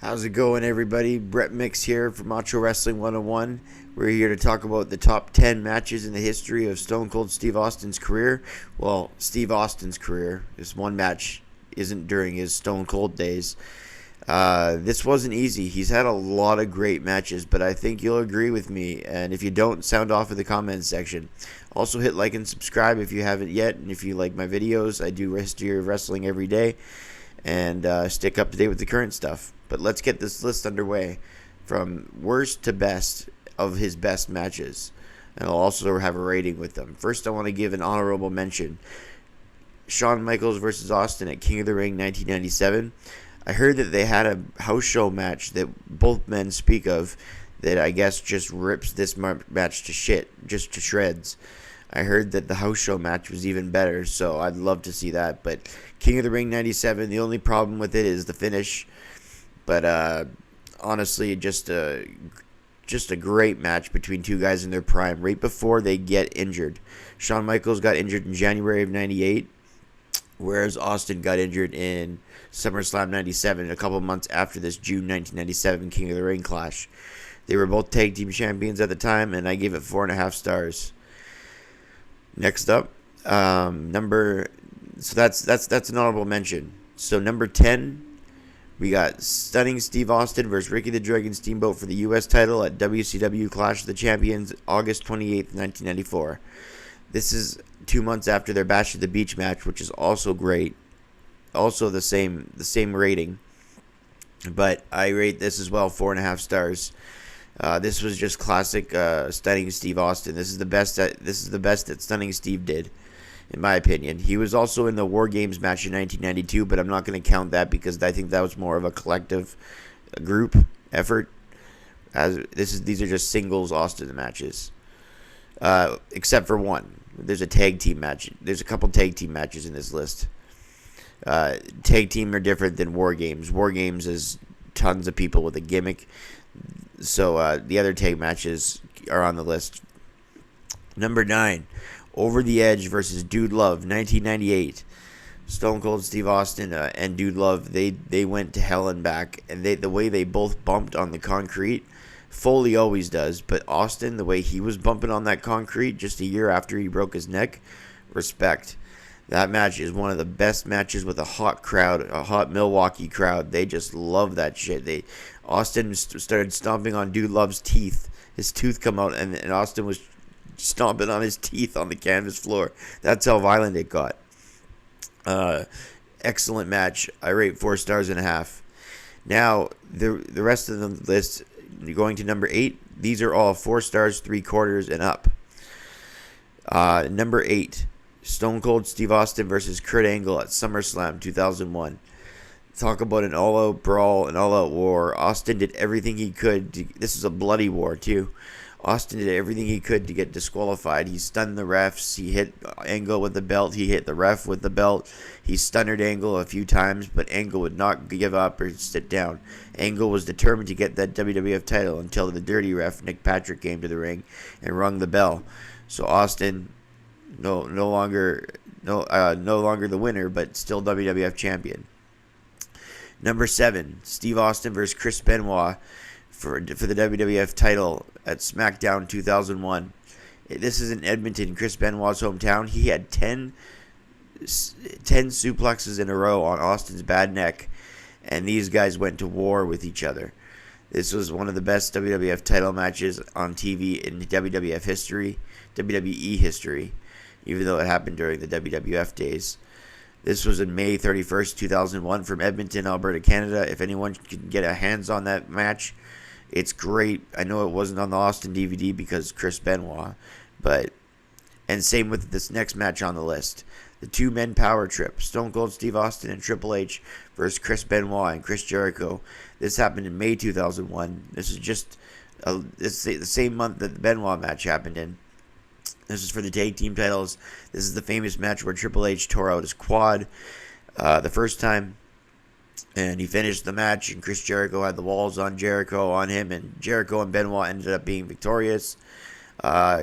How's it going, everybody? Brett Mix here from Macho Wrestling 101. We're here to talk about the top 10 matches in the history of Stone Cold Steve Austin's career. Well, Steve Austin's career. This one match isn't during his Stone Cold days. This wasn't easy. He's had a lot of great matches, but I think you'll agree with me. And if you don't, sound off in the comments section. Also, hit like and subscribe if you haven't yet. And if you like my videos, I do history of wrestling every day and stick up to date with the current stuff. But let's get this list underway from worst to best of his best matches. And I'll also have a rating with them. First, I want to give an honorable mention. Shawn Michaels versus Austin at King of the Ring 1997. I heard that they had a house show match that both men speak of that I guess just rips this match to shit, just to shreds. I heard that the house show match was even better, so I'd love to see that. But King of the Ring 97, the only problem with it is the finish. But honestly, just a great match between two guys in their prime, right before they get injured. Shawn Michaels got injured in January of 98, whereas Austin got injured in SummerSlam 97, a couple months after this June 1997 King of the Ring clash. They were both tag team champions at the time, and I gave it 4.5 stars. Next up, that's an honorable mention. So number 10, we got Stunning Steve Austin versus Ricky the Dragon Steamboat for the U.S. title at WCW Clash of the Champions, August 28th, 1994. This is 2 months after their Bash at the Beach match, which is also great. Also the same rating, but I rate this as well 4.5 stars. This was just classic Stunning Steve Austin. This is the best that Stunning Steve did, in my opinion. He was also in the War Games match in 1992, but I'm not going to count that because I think that was more of a collective group effort. These are just singles Austin matches, except for one. There's a tag team match. There's a couple tag team matches in this list. Tag team are different than War Games. War Games is tons of people with a gimmick. So the other tag matches are on the list. Number 9, Over the Edge versus Dude Love, 1998. Stone Cold Steve Austin and Dude Love, they went to hell and back. And the way they both bumped on the concrete, Foley always does. But Austin, the way he was bumping on that concrete just a year after he broke his neck, respect. That match is one of the best matches with a hot crowd, a hot Milwaukee crowd. They just love that shit. Austin started stomping on Dude Love's teeth. His tooth come out, and Austin was stomping on his teeth on the canvas floor. That's how violent it got. Excellent match. I rate 4.5 stars. Now, the rest of the list, going to number 8, these are all 4 stars, 3/4 and up. Number 8. Stone Cold Steve Austin versus Kurt Angle at SummerSlam 2001. Talk about an all-out brawl, an all-out war. Austin did everything he could. This is a bloody war, too. Austin did everything he could to get disqualified. He stunned the refs. He hit Angle with the belt. He hit the ref with the belt. He stunned Angle a few times, but Angle would not give up or sit down. Angle was determined to get that WWF title until the dirty ref, Nick Patrick, came to the ring and rung the bell. So Austin... No longer the winner, but still WWF champion. Number 7, Steve Austin versus Chris Benoit for the WWF title at SmackDown 2001. This is in Edmonton, Chris Benoit's hometown. He had 10 suplexes in a row on Austin's bad neck, and these guys went to war with each other. This was one of the best WWF title matches on TV in WWF history, WWE history, even though it happened during the WWF days. This was in May 31st, 2001 from Edmonton, Alberta, Canada. If anyone can get a hands on that match, it's great. I know it wasn't on the Austin DVD because Chris Benoit, and same with this next match on the list. The 2-men power trip, Stone Cold Steve Austin and Triple H versus Chris Benoit and Chris Jericho. This happened in May 2001. This is just it's the same month that the Benoit match happened in. This is for the tag team titles. This is the famous match where Triple H tore out his quad the first time, and he finished the match, and Chris Jericho had the walls on Jericho on him, and Jericho and Benoit ended up being victorious.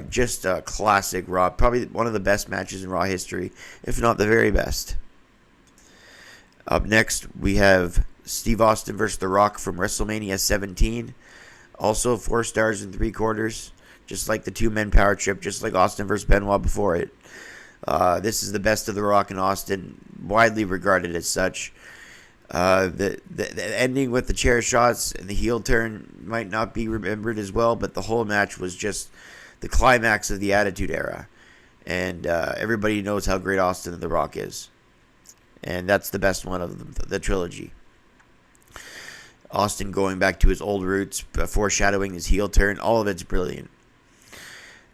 Just a classic Raw, probably one of the best matches in Raw history, if not the very best. Up next, we have Steve Austin versus The Rock from WrestleMania 17. Also 4 stars and 3/4. Just like the 2-man power trip, just like Austin versus Benoit before it. This is the best of The Rock and Austin, widely regarded as such. The ending with the chair shots and the heel turn might not be remembered as well, but the whole match was just the climax of the Attitude Era. And everybody knows how great Austin and The Rock is. And that's the best one of the trilogy. Austin going back to his old roots, foreshadowing his heel turn. All of it's brilliant.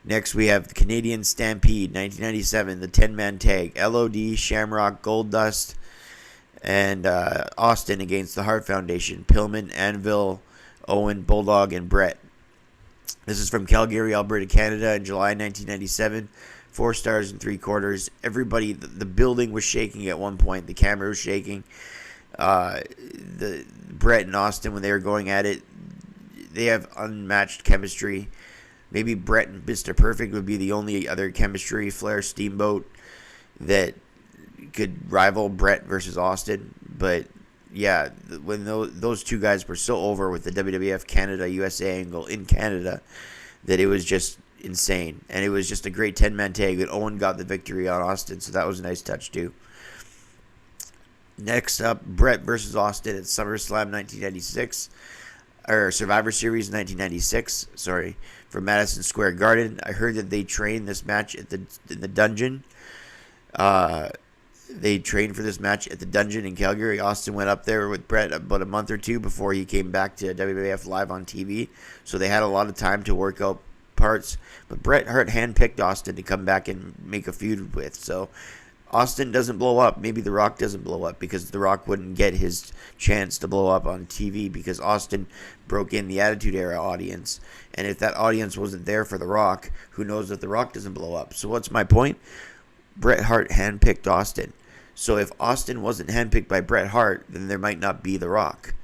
Next, we have the Canadian Stampede, 1997, the 10-man tag. LOD, Shamrock, Goldust, and Austin against the Hart Foundation. Pillman, Anvil, Owen, Bulldog, and Brett. This is from Calgary, Alberta, Canada in July 1997. 4 stars and 3/4. Everybody, the building was shaking at one point. The camera was shaking. The Brett and Austin, when they were going at it, they have unmatched chemistry. Maybe Brett and Mr. Perfect would be the only other chemistry, Flair, Steamboat, that could rival Brett versus Austin. But yeah, when those two guys were so over with the WWF Canada USA angle in Canada, that it was just insane. And it was just a great 10-man tag that Owen got the victory on Austin, so that was a nice touch too. Next up, Brett versus Austin at SummerSlam 1996, or Survivor Series 1996, sorry, from Madison Square Garden. I heard that they trained this match in the dungeon. They trained for this match at the dungeon in Calgary. Austin went up there with Brett about a month or two before he came back to WWF Live on TV, so they had a lot of time to work out parts. But Bret Hart handpicked Austin to come back and make a feud with, so Austin doesn't blow up. Maybe The Rock doesn't blow up because The Rock wouldn't get his chance to blow up on TV because Austin broke in the Attitude Era audience. And if that audience wasn't there for The Rock, who knows if The Rock doesn't blow up? So what's my point? Bret Hart handpicked Austin. So if Austin wasn't handpicked by Bret Hart, then there might not be The Rock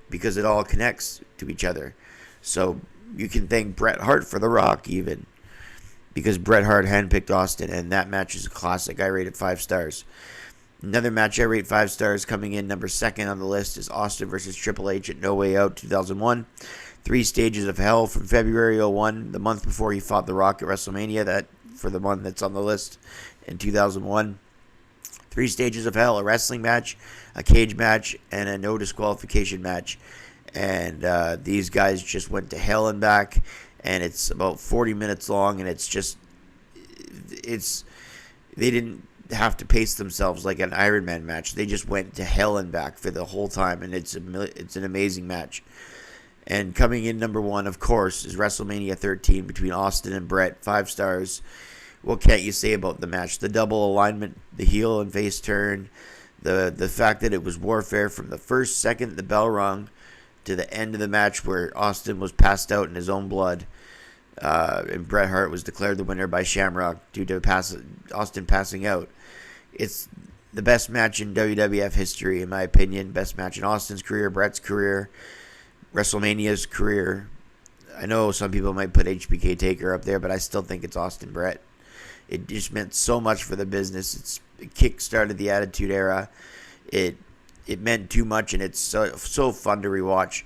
because it all connects to each other. So you can thank Bret Hart for The Rock even, because Bret Hart handpicked Austin, and that match is a classic. I rated 5 stars. Another match I rate 5 stars, coming in number 2 on the list, is Austin versus Triple H at No Way Out 2001. 3 Stages of Hell from February 01, the month before he fought The Rock at WrestleMania, that for the one that's on the list in 2001. 3 Stages of Hell, a wrestling match, a cage match, and a no disqualification match. And these guys just went to hell and back. And it's about 40 minutes long, and they didn't have to pace themselves like an Iron Man match. They just went to hell and back for the whole time, and it's an amazing match. And coming in number 1, of course, is WrestleMania 13 between Austin and Brett, 5 stars. What can't you say about the match? The double alignment, the heel and face turn, the fact that it was warfare from the first second the bell rung to the end of the match where Austin was passed out in his own blood, and Bret Hart was declared the winner by Shamrock due to Austin passing out. It's the best match in WWF history, in my opinion. Best match in Austin's career, Bret's career, WrestleMania's career. I know some people might put HBK Taker up there, but I still think it's Austin Bret. It just meant so much for the business. It kick-started the Attitude Era. It meant too much, and it's so fun to rewatch.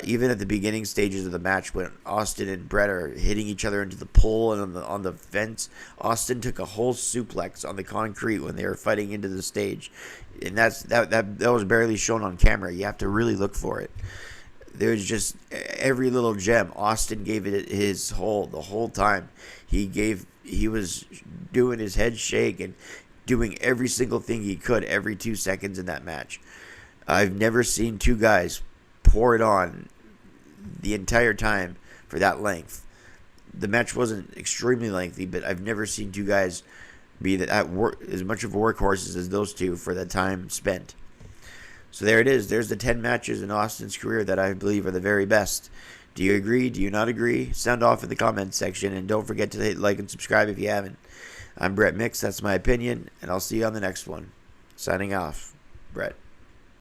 Even at the beginning stages of the match, when Austin and Bret are hitting each other into the pole and on the fence, Austin took a whole suplex on the concrete when they were fighting into the stage, and that was barely shown on camera. You have to really look for it. There's just every little gem. Austin gave it his whole the whole time. He was doing his head shake and doing every single thing he could every 2 seconds in that match. I've never seen two guys pour it on the entire time for that length. The match wasn't extremely lengthy, but I've never seen two guys be as much of workhorses as those two for the time spent. So there it is. There's the 10 matches in Austin's career that I believe are the very best. Do you agree? Do you not agree? Sound off in the comments section, and don't forget to hit like and subscribe if you haven't. I'm Brett Mix, that's my opinion, and I'll see you on the next one. Signing off, Brett.